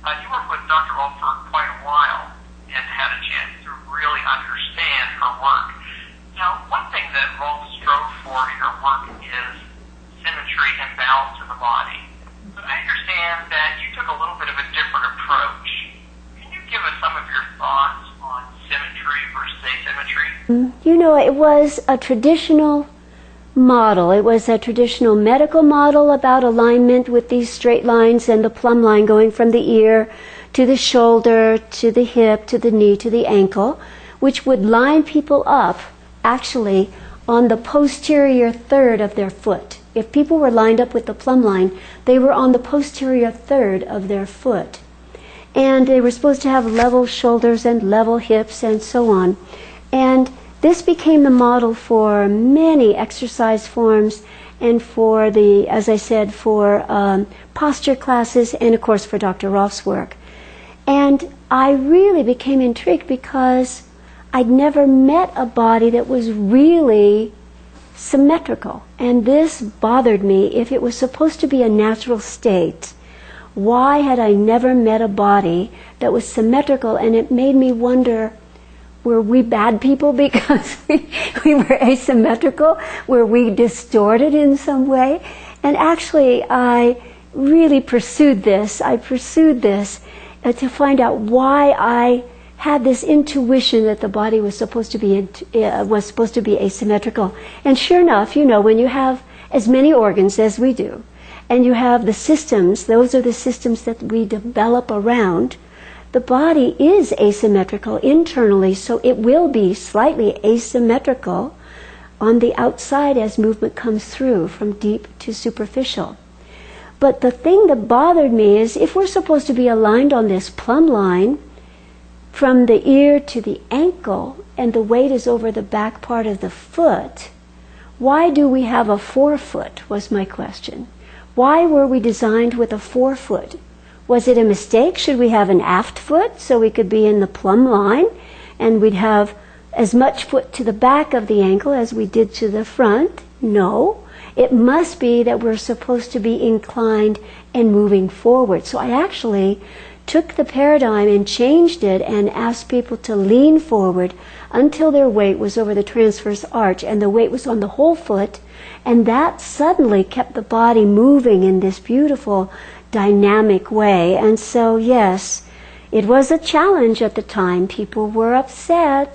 You worked with Dr. Wolf for quite a while and had a chance to really understand her work. Now, one thing that Rolf strove for in her work is symmetry and balance in the body. But I understand that you took a little bit of a different approach. Can you give us some of your thoughts on symmetry versus asymmetry? You know, it was a traditional model. It was a traditional medical model about alignment with these straight lines and the plumb line going from the ear to the shoulder, to the hip, to the knee, to the ankle, which would line people up actually on the posterior third of their foot. If people were lined up with the plumb line, they were on the posterior third of their foot. And they were supposed to have level shoulders and level hips and so on. And this became the model for many exercise forms and for the, as I said, for posture classes and of course for Dr. Rolf's work. And I really became intrigued because I'd never met a body that was really symmetrical. And this bothered me. If it was supposed to be a natural state, why had I never met a body that was symmetrical? And it made me wonder, were we bad people because we were asymmetrical? Were we distorted in some way? And actually, I really pursued this. I pursued this to find out why I had this intuition that the body was supposed to be asymmetrical. And sure enough, you know, when you have as many organs as we do, and you have the systems, those are the systems that we develop around, the body is asymmetrical internally, so it will be slightly asymmetrical on the outside as movement comes through from deep to superficial. But the thing that bothered me is if we're supposed to be aligned on this plumb line from the ear to the ankle and the weight is over the back part of the foot, why do we have a forefoot, was my question. Why were we designed with a forefoot? Was it a mistake? Should we have an aft foot so we could be in the plumb line and we'd have as much foot to the back of the ankle as we did to the front? No. It must be that we're supposed to be inclined and moving forward. So I actually took the paradigm and changed it and asked people to lean forward until their weight was over the transverse arch and the weight was on the whole foot, and that suddenly kept the body moving in this beautiful dynamic way. And so yes, it was a challenge at the time. People were upset.